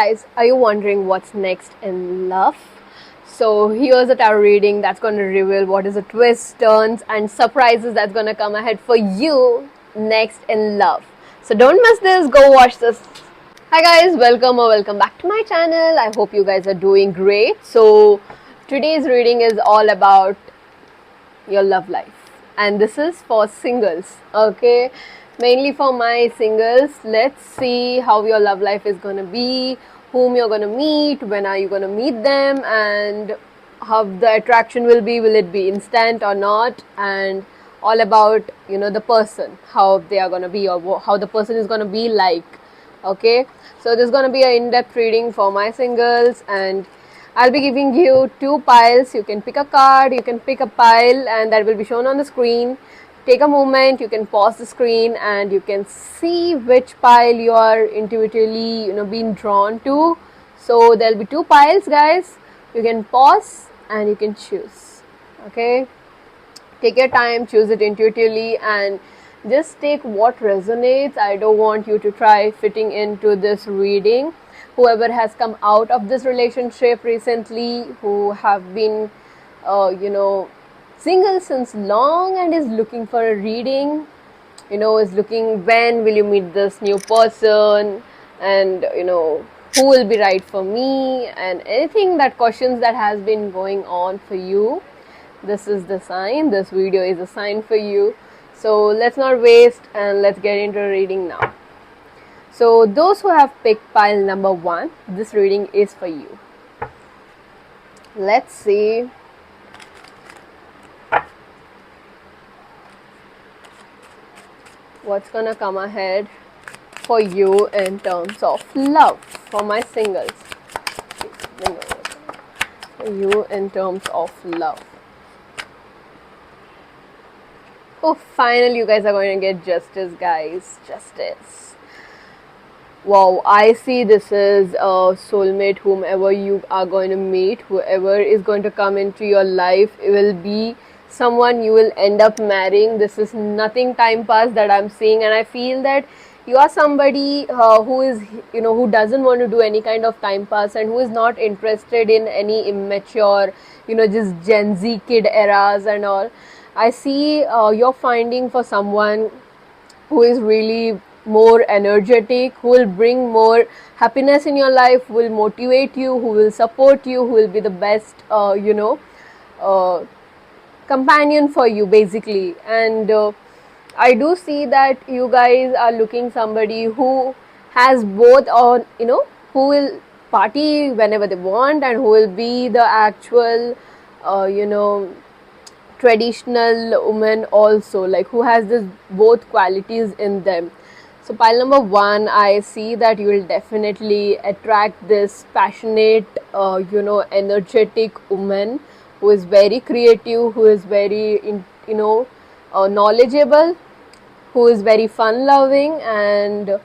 Guys, are you wondering what's next in love? So here's a tarot reading that's going to reveal what is the twists, turns, and surprises that's going to come ahead for you next in love. So don't miss this. Go watch this. Hi guys, welcome back to my channel. I hope you guys are doing great. So today's reading is all about your love life, and this is for singles. Okay, mainly for my singles. Let's see how your love life is going to be, whom you're going to meet, when are you going to meet them, and how the attraction will be. Will it be instant or not? And all about the person, how they are going to be, or how the person is going to be like. Okay, so this is going to be an in-depth reading for my singles, and I'll be giving you two piles. You can pick a card, you can pick a pile, and that will be shown on the screen. Take a moment, you can pause the screen, and you can see which pile you are intuitively being drawn to. So there'll be two piles, guys. You can pause and you can choose. Okay, take your time, choose it intuitively, and just take what resonates. I don't want you to try fitting into this reading. Whoever has come out of this relationship recently, who have been single since long and is looking for a reading, is looking when will you meet this new person, and who will be right for me, and anything that questions that has been going on for you, this is the sign. This video is a sign for you. So let's not waste and let's get into reading now. So those who have picked pile number 1, this reading is for you. Let's see. What's gonna come ahead for you in terms of love for my singles. For you in terms of love. Oh, finally you guys are going to get justice, guys. Justice. Wow, I see this is a soulmate. Whomever you are going to meet, whoever is going to come into your life, it will be someone you will end up marrying. This is nothing time pass that I'm seeing, and I feel that you are somebody who is who doesn't want to do any kind of time pass, and who is not interested in any immature just Gen Z kid eras and all. I see you're finding for someone who is really more energetic, who will bring more happiness in your life, who will motivate you, who will support you, who will be the best companion for you basically. And I do see that you guys are looking somebody who has both on who will party whenever they want, and who will be the actual traditional woman also, like who has this both qualities in them. So pile number 1, I see that you will definitely attract this passionate energetic woman who is very creative, who is very knowledgeable, who is very fun loving and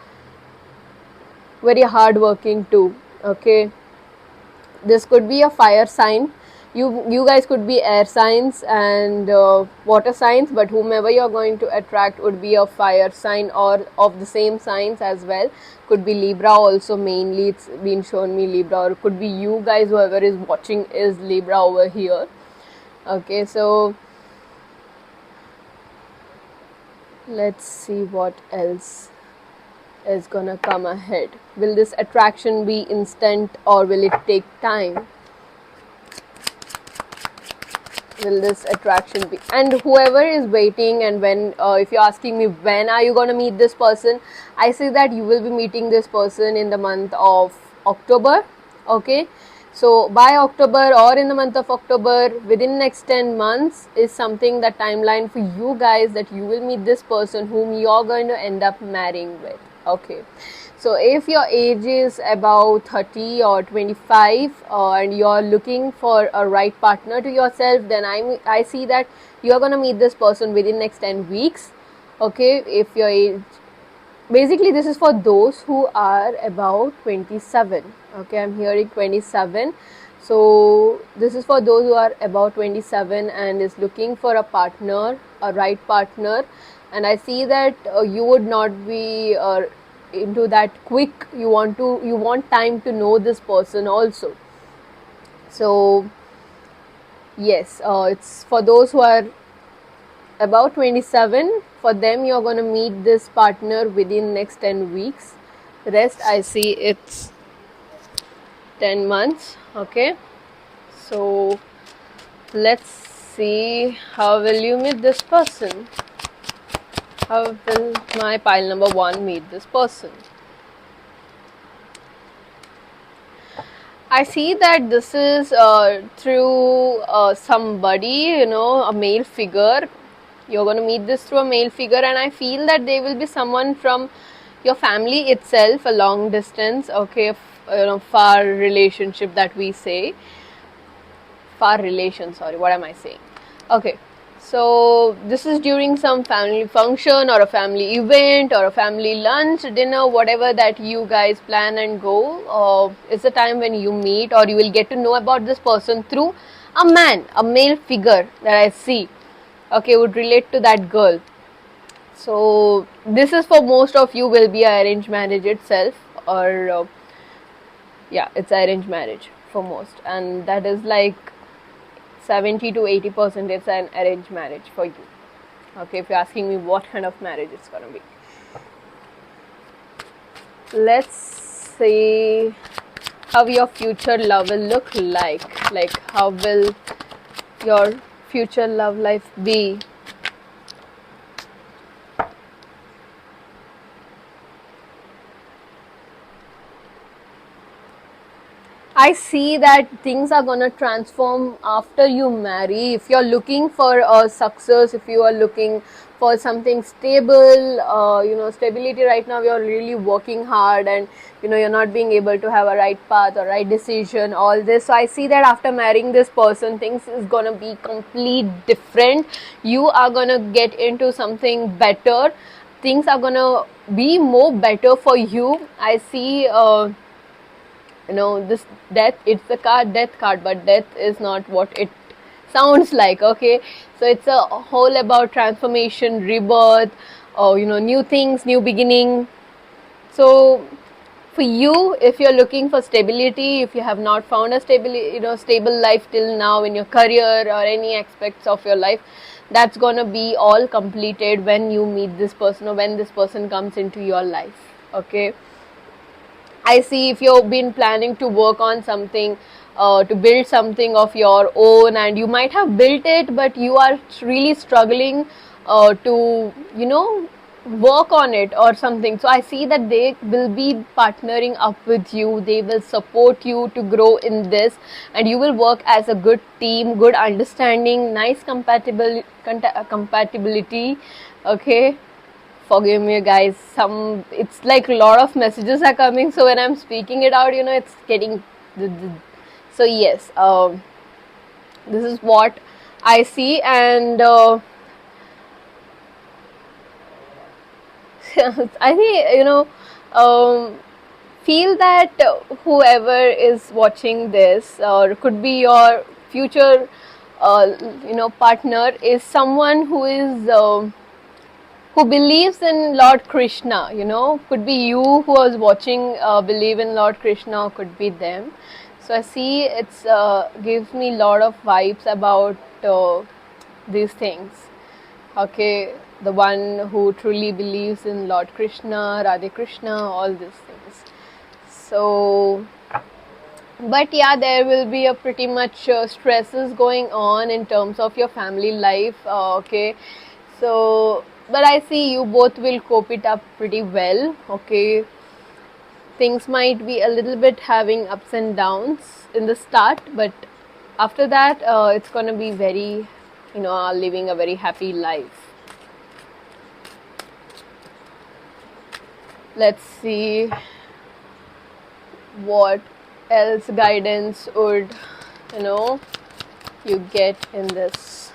very hardworking too. Okay, this could be a fire sign. You guys could be air signs and water signs, but whomever you're going to attract would be a fire sign or of the same signs as well. Could be Libra also, mainly it's been shown me Libra, or could be you guys, whoever is watching is Libra over here. Okay, so let's see what else is gonna come ahead. Will this attraction be instant or will it take time? Will this attraction be, and whoever is waiting, and when if you're asking me when are you going to meet this person, I say that you will be meeting this person in the month of October. Okay, so by October or in the month of October, within next 10 months is something, that timeline for you guys, that you will meet this person whom you're going to end up marrying with. Okay, so if your age is about 30 or 25 and you're looking for a right partner to yourself, then I see that you're going to meet this person within next 10 weeks. Okay, if your age, basically this is for those who are about 27. Okay, I'm hearing 27. So this is for those who are about 27 and is looking for a partner, a right partner. And I see that you would not be into that quick. You want time to know this person also. So yes, it's for those who are about 27. For them, you're going to meet this partner within next 10 weeks. Rest, I see it's 10 months. Okay, so let's see, how will you meet this person? How will my pile number 1 meet this person? I see that this is through somebody, a male figure. You're going to meet this through a male figure, and I feel that they will be someone from your family itself, a long distance, okay, far relationship that we say. Far relation, sorry, what am I saying? Okay, so this is during some family function or a family event or a family lunch, dinner, whatever that you guys plan and go. It's the time when you meet, or you will get to know about this person through a man, a male figure that I see. Okay, would relate to that girl. So this is for most of you will be an arranged marriage itself, or yeah, it's arranged marriage for most, and that is like 70 to 80% it's an arranged marriage for you. Okay, if you're asking me what kind of marriage it's gonna be, let's see how your future love will look like. Like, how will your future love life be? I see that things are gonna transform after you marry. If you're looking for a success, if you are looking for something stable, stability right now, you're really working hard, and you're not being able to have a right path or right decision, all this. So I see that after marrying this person, things is gonna be complete different. You are gonna get into something better. Things are gonna be more better for you. I see this death, it's a card, death card, but death is not what it sounds like. Okay, so it's a whole about transformation, rebirth, or new things, new beginning. So for you, if you're looking for stability, if you have not found a stable life till now in your career or any aspects of your life, that's gonna be all completed when you meet this person, or when this person comes into your life. Okay, I see if you've been planning to work on something, to build something of your own, and you might have built it, but you are really struggling to, work on it or something. So I see that they will be partnering up with you. They will support you to grow in this, and you will work as a good team, good understanding, nice compatibility. Okay, forgive me guys, it's like a lot of messages are coming, so when I'm speaking it out, it's getting so yes, this is what I see. And I think feel that whoever is watching this, or could be your future partner, is someone who is who believes in Lord Krishna. Could be you who was watching, believe in Lord Krishna, or could be them. So I see it's gives me a lot of vibes about these things. Okay, the one who truly believes in Lord Krishna, Radhe Krishna, all these things. So, but yeah, there will be a pretty much stresses going on in terms of your family life. Okay, so but I see you both will cope it up pretty well. Okay, things might be a little bit having ups and downs in the start, but after that it's gonna be very, living a very happy life. Let's see what else guidance would you get in this.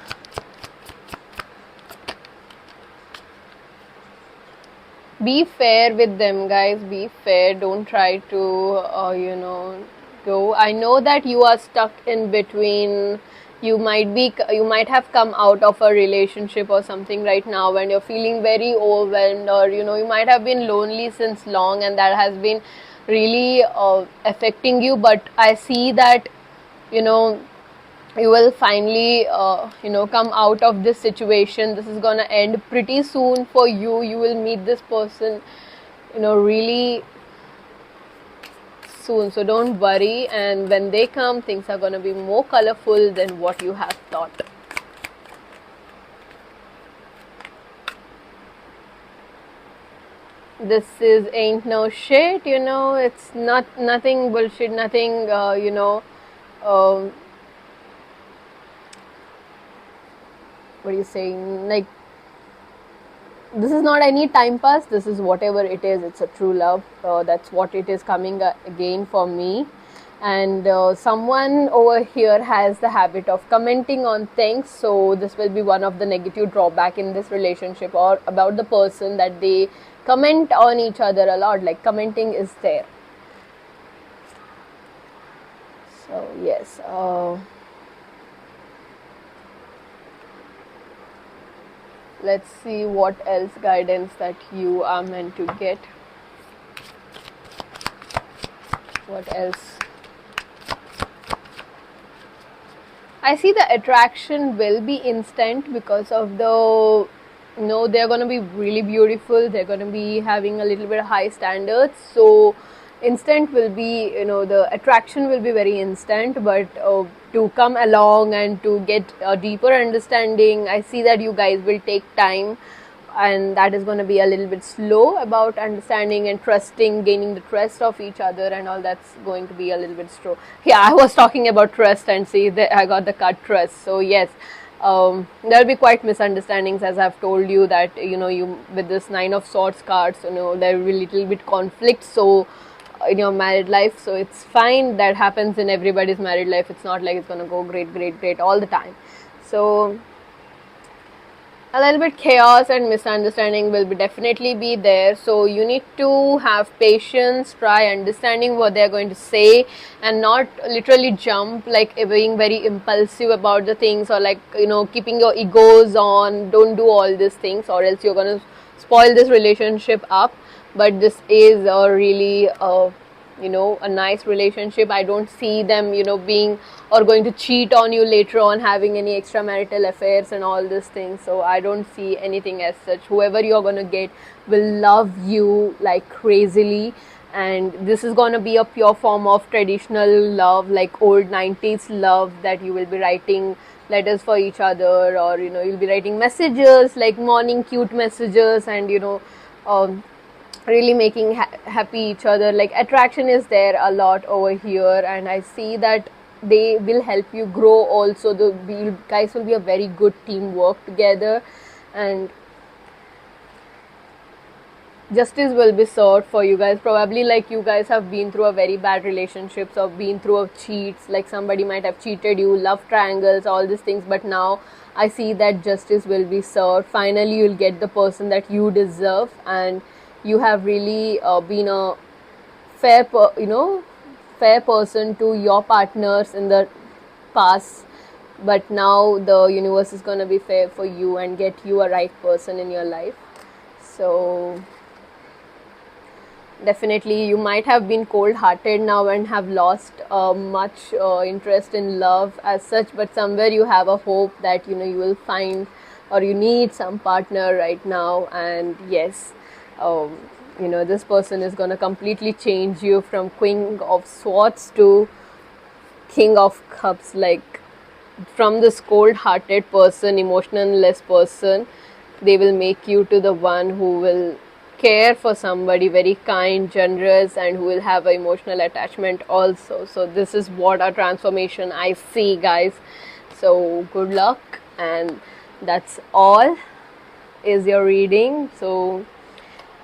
Be fair with them, guys. Be fair. Don't try to go. I know that you are stuck in between you might have come out of a relationship or something right now, and you're feeling very overwhelmed, or you might have been lonely since long, and that has been really affecting you. But I see that you know you will finally come out of this situation. This is gonna end pretty soon for you. You will meet this person really soon, so don't worry. And when they come, things are gonna be more colorful than what you have thought. This is ain't no shit, it's nothing bullshit, nothing um, what are you saying, like, this is not any time pass. This is whatever it is, it's a true love. That's what it is coming again for me. And someone over here has the habit of commenting on things, so this will be one of the negative drawback in this relationship, or about the person, that they comment on each other a lot. Like, commenting is there. So yes, let's see what else guidance that you are meant to get. What else? I see the attraction will be instant because of the they're going to be really beautiful, they're going to be having a little bit high standards, so instant will be, the attraction will be very instant. But to come along and to get a deeper understanding, I see that you guys will take time, and that is going to be a little bit slow about understanding and trusting, gaining the trust of each other, and all that's going to be a little bit slow. Yeah, I was talking about trust, and see that I got the cut trust. So yes, there'll be quite misunderstandings, as I've told you, that you with this 9 of Swords cards, there will be little bit conflict, so in your married life. So it's fine, that happens in everybody's married life. It's not like it's going to go great all the time. So a little bit chaos and misunderstanding will definitely be there, so you need to have patience, try understanding what they're going to say, and not literally jump, like being very impulsive about the things, or like keeping your egos on. Don't do all these things, or else you're going to spoil this relationship up. But this is a really a nice relationship. I don't see them being or going to cheat on you later on, having any extramarital affairs and all these things. So I don't see anything as such. Whoever you're going to get will love you like crazily, and this is going to be a pure form of traditional love, like old 90s love, that you will be writing letters for each other, or you'll be writing messages, like morning cute messages, and really making happy each other. Like, attraction is there a lot over here, and I see that they will help you grow also. You guys will be a very good teamwork together, and justice will be served for you guys. Probably, like, you guys have been through a very bad relationships, or been through a cheats, like somebody might have cheated you, love triangles, all these things. But now I see that justice will be served. Finally you'll get the person that you deserve, and you have really been a fair fair person to your partners in the past, but now the universe is going to be fair for you and get you a right person in your life. So definitely you might have been cold hearted now and have lost much interest in love as such, but somewhere you have a hope that you will find, or you need some partner right now. And yes, this person is going to completely change you from Queen of Swords to King of Cups. Like, from this cold hearted person, emotionless person, they will make you to the one who will care for somebody, very kind, generous, and who will have an emotional attachment also. So this is what a transformation I see, guys. So good luck, and that's all is your reading. So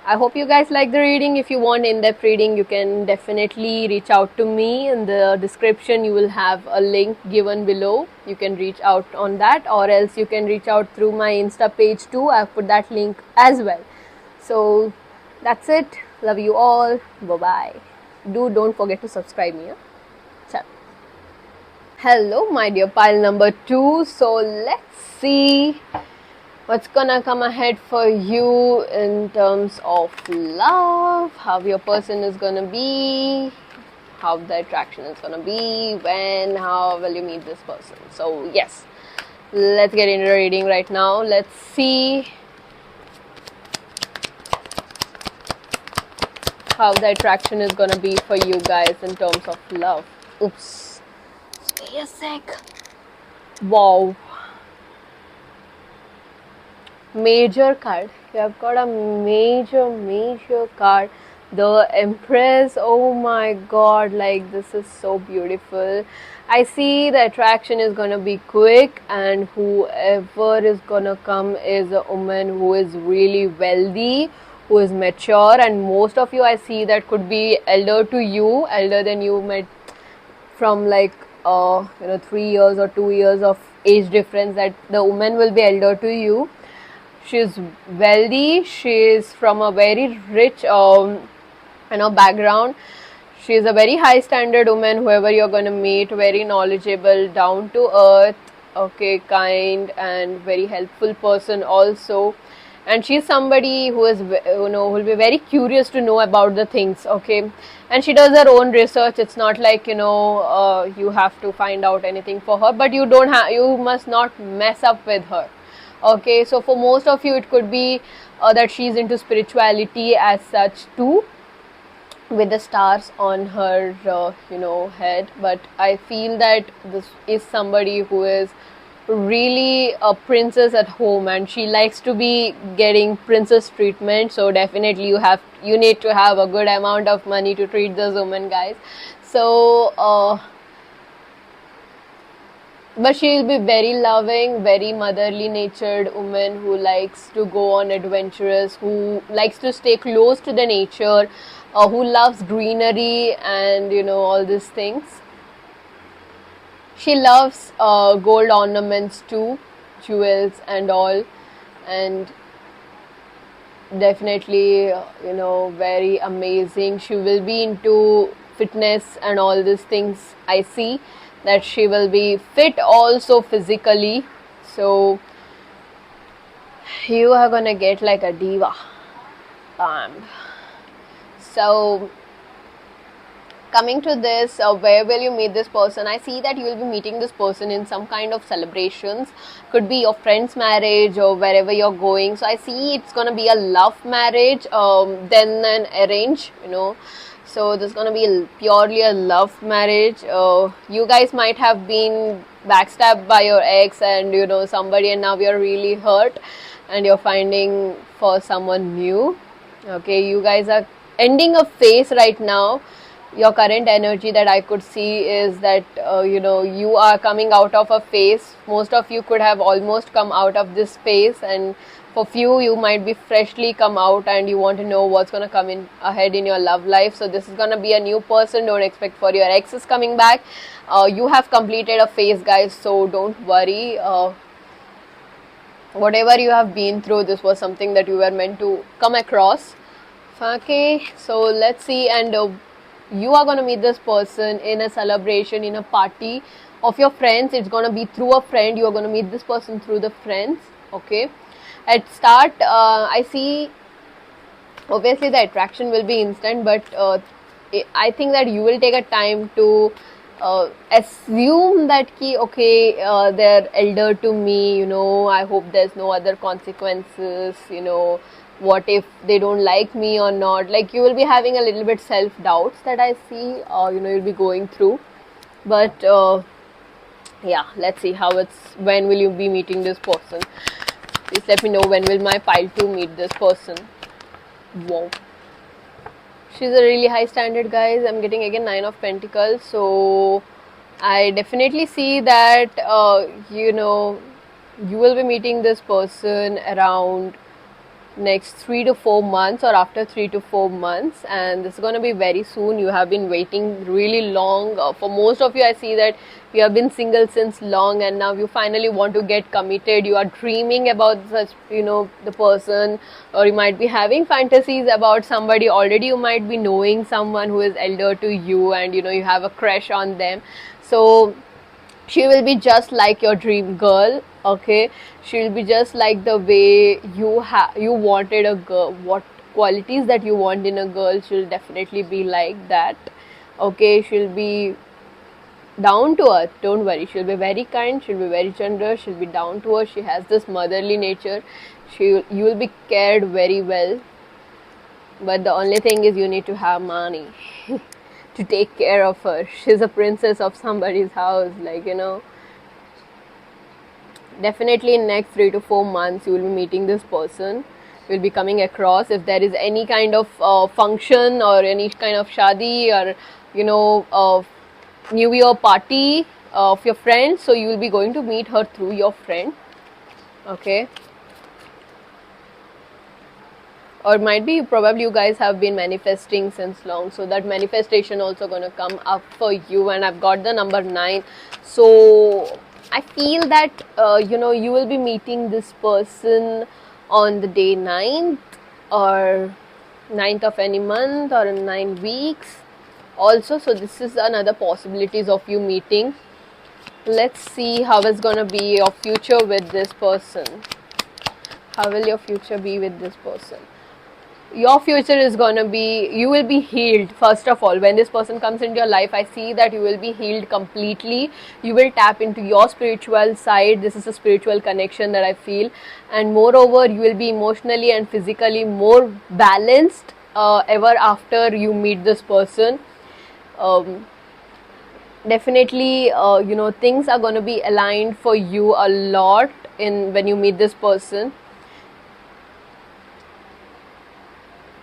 I hope you guys like the reading. If you want in-depth reading, you can definitely reach out to me. In the description you will have a link given below. You can reach out on that, or else you can reach out through my Insta page too. I've put that link as well. So that's it. Love you all. Bye bye. Don't forget to subscribe me. Ciao. Hello, my dear pile number 2. So let's see what's gonna come ahead for you in terms of love, how your person is gonna be, how the attraction is gonna be, when, how will you meet this person. So, yes, let's get into the reading right now. Let's see how the attraction is gonna be for you guys in terms of love. Oops. Stay a sec. Wow. Major card. You have got a major card. The Empress. Oh my god, like this is so beautiful. I see the attraction is gonna be quick, and whoever is gonna come is a woman who is really wealthy, who is mature, and most of you I see that could be elder to you, elder than you, met from like 3 years or 2 years of age difference, that the woman will be elder to you. She's wealthy, she's from a very rich background. She's a very high standard woman, whoever you're going to meet, very knowledgeable, down to earth, okay, kind and very helpful person also. And she's somebody who is, will be very curious to know about the things, okay. And she does her own research. It's not like you have to find out anything for her, but you must not mess up with her, okay. So for most of you it could be that she's into spirituality as such too, with the stars on her head. But I feel that this is somebody who is really a princess at home, and she likes to be getting princess treatment. So definitely you need to have a good amount of money to treat this woman, guys. So but she will be very loving, very motherly natured woman who likes to go on adventures, who likes to stay close to the nature, who loves greenery and all these things. She loves gold ornaments too, jewels and all, and definitely very amazing. She will be into fitness and all these things. I see that she will be fit also physically. So you are gonna get like a diva. So coming to this, where will you meet this person? I see that you will be meeting this person in some kind of celebrations. Could be your friend's marriage or wherever you're going. So I see it's gonna be a love marriage, then an arrange, So this is gonna be purely a love marriage. You guys might have been backstabbed by your ex and somebody, and now you're really hurt and you're finding for someone new. Okay, you guys are ending a phase right now. Your current energy that I could see is that you are coming out of a phase. Most of you could have almost come out of this phase, and for few you might be freshly come out and you want to know what's going to come in ahead in your love life. So this is going to be a new person. Don't expect for your exes coming back. You have completed a phase, guys, so don't worry. Whatever you have been through, this was something that you were meant to come across. Okay, so let's see. And you are going to meet this person in a celebration, in a party of your friends. It's going to be through a friend. You are going to meet this person through the friends, okay. At start, I see obviously the attraction will be instant, but I think that you will take a time to assume that they're elder to me, I hope there's no other consequences, what if they don't like me or not. Like, you will be having a little bit self doubts that I see, you'll be going through. But yeah, let's see when will you be meeting this person. Please let me know, when will my pile 2 meet this person. Wow, she's a really high standard, guys. I'm getting again 9 of Pentacles, so I definitely see that you will be meeting this person around next 3 to 4 months, or after 3 to 4 months, and this is going to be very soon. You have been waiting really long. For most of you, I see that you have been single since long, and now you finally want to get committed. You are dreaming about such the person, or you might be having fantasies about somebody already. You might be knowing someone who is elder to you, and you have a crush on them. So She will be just like your dream girl. Okay, she'll be just like the way you wanted a girl. What qualities that you want in a girl, she'll definitely be like that. Okay, she'll be down to earth, don't worry, she'll be very kind, she'll be very generous, she'll be down to earth, she has this motherly nature, you will be cared very well. But the only thing is you need to have money to take care of her. She's a princess of somebody's house, like, you know. Definitely in next 3 to 4 months you will be meeting this person, will be coming across. If there is any kind of function or any kind of shadi or, you know, New Year party of your friend, so you will be going to meet her through your friend. Okay, or might be probably you guys have been manifesting since long, so that manifestation also gonna come up for you. And I've got the number 9, so I feel that you know, you will be meeting this person on the day 9th or 9th of any month or in 9 weeks also. So this is another possibilities of you meeting. Let's see how is gonna be your future with this person. How will your future be with this person? Your future is gonna be, you will be healed. First of all, when this person comes into your life, I see that you will be healed completely. You will tap into your spiritual side. This is a spiritual connection that I feel. And moreover, you will be emotionally and physically more balanced ever after you meet this person. Definitely you know, things are going to be aligned for you a lot in when you meet this person.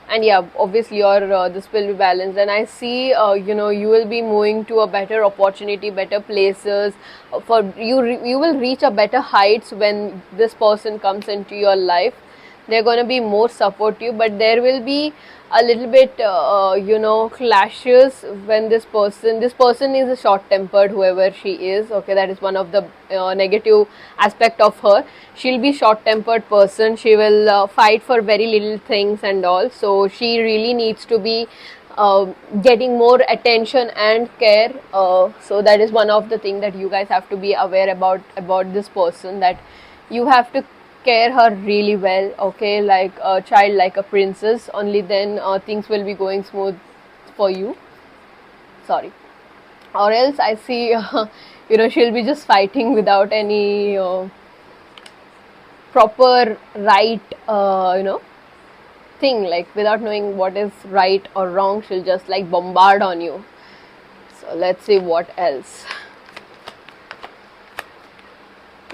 And yeah, obviously your this will be balanced, and I see you know, you will be moving to a better opportunity, better places for you. You will reach a better heights when this person comes into your life. They're going to be more supportive, but there will be a little bit you know, clashes when this person is a short tempered, whoever she is. Okay, that is one of the negative aspect of her. She'll be short tempered person. She will fight for very little things and all, so she really needs to be getting more attention and care. So that is one of the thing that you guys have to be aware about this person, that you have to care her really well. Okay, like a child, like a princess, only then things will be going smooth for you. Sorry, or else I see you know, she'll be just fighting without any proper right you know, thing, like without knowing what is right or wrong, she'll just like bombard on you. So let's see what else.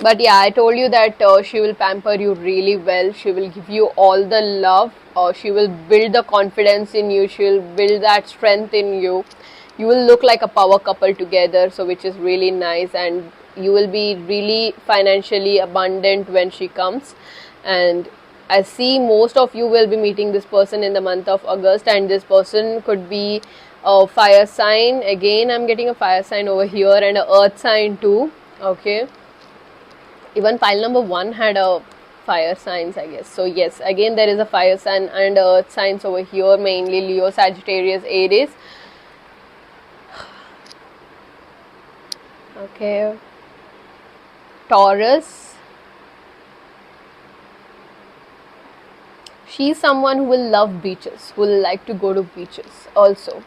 But yeah, I told you that she will pamper you really well. She will give you all the love. She will build the confidence in you. She will build that strength in you. You will look like a power couple together, so which is really nice. And you will be really financially abundant when she comes. And I see most of you will be meeting this person in the month of August, and this person could be a fire sign. Again, I'm getting a fire sign over here and an earth sign too. Okay. Even pile number 1 had a fire signs, I guess. So yes, again there is a fire sign and earth signs over here, mainly Leo, Sagittarius, Aries. Okay, Taurus. She's someone who will love beaches, who will like to go to beaches also,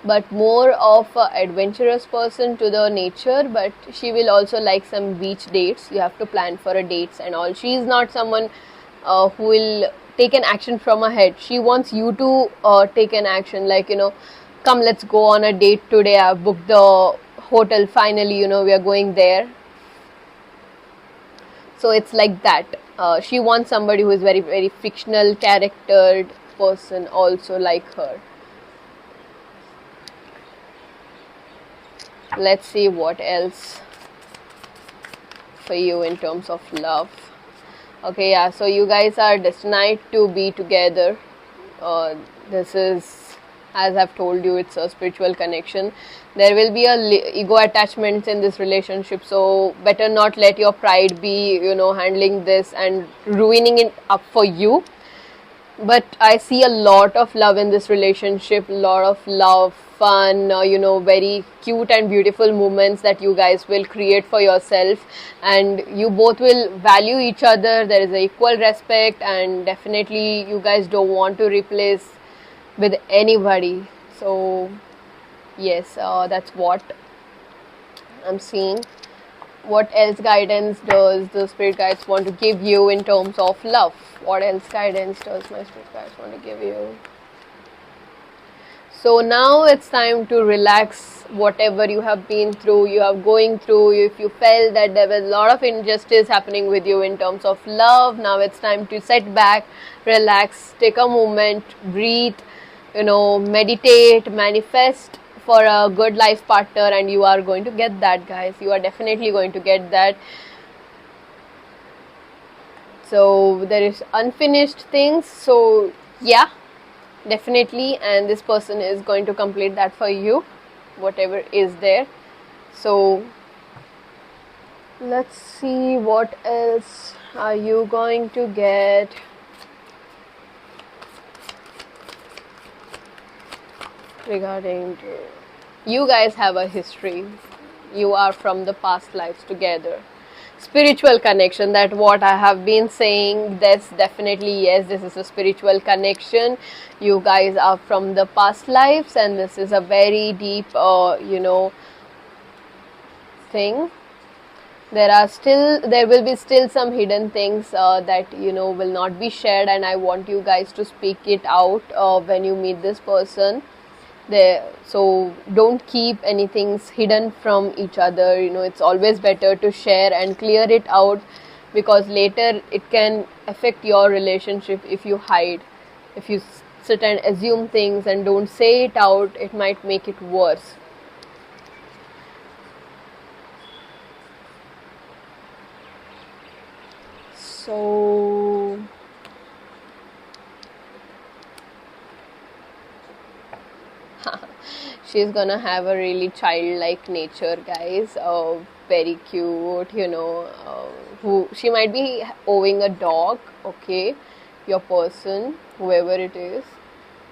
but more of an adventurous person to the nature. But she will also like some beach dates. You have to plan for a dates and all. She is not someone who will take an action from ahead. She wants you to take an action, like, you know, come, let's go on a date today. I've booked the hotel, finally, you know, we are going there. So it's like that. She wants somebody who is very, very fictional charactered person also like her. Let's see what else for you in terms of love. Okay, yeah, so you guys are destined to be together. This is, as I've told you, it's a spiritual connection. There will be a ego attachments in this relationship, so better not let your pride be, you know, handling this and ruining it up for you. but I see a lot of love in this relationship, a lot of love, fun, very cute and beautiful moments that you guys will create for yourself, and you both will value each other. There is a equal respect, and definitely you guys don't want to replace with anybody. So yes, that's what I'm seeing. What else guidance does the spirit guides want to give you in terms of love? What else guidance does my spirit guides want to give you? So now it's time to relax. Whatever you have been through, you are going through, if you felt that there was a lot of injustice happening with you in terms of love, now it's time to sit back, relax, take a moment, breathe, meditate, manifest for a good life partner, and you are going to get that, guys. You are definitely going to get that. So there is unfinished things, so yeah, definitely, and this person is going to complete that for you, whatever is there. So let's see what else are you going to get. Regarding to, you guys have a history, you are from the past lives together, spiritual connection, that what I have been saying, that's definitely, yes, this is a spiritual connection. You guys are from the past lives, and this is a very deep thing. There will be still some hidden things that will not be shared, and I want you guys to speak it out when you meet this person there. So don't keep anything hidden from each other. It's always better to share and clear it out, because later it can affect your relationship if you hide. If you sit and assume things and don't say it out, it might make it worse. So she's gonna have a really childlike nature, guys. Very cute, who she might be owing a dog, okay, your person, whoever it is,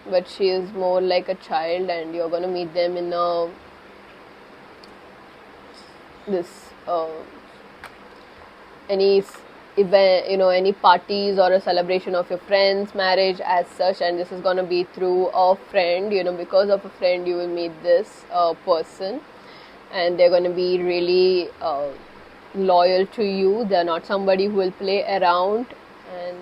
but she is more like a child, and you're gonna meet them in this any event, any parties or a celebration of your friend's marriage as such, and this is gonna be through a friend. Because of a friend you will meet this person, and they're gonna be really loyal to you. They're not somebody who will play around, and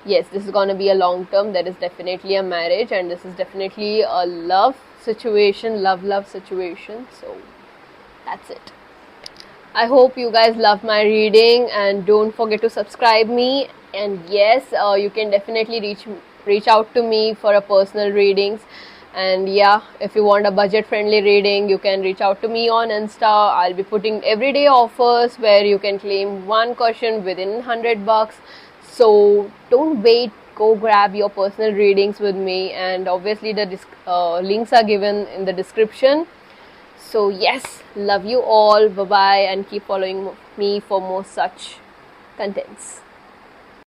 yes, this is gonna be a long term. There is definitely a marriage, and this is definitely a love situation, love situation. So that's it. I hope you guys love my reading, and don't forget to subscribe me. And yes, you can definitely reach out to me for a personal readings. And yeah, if you want a budget friendly reading, you can reach out to me on Insta. I'll be putting everyday offers where you can claim one question within $100. So don't wait, go grab your personal readings with me, and obviously the links are given in the description. So yes, love you all, bye bye, and keep following me for more such contents.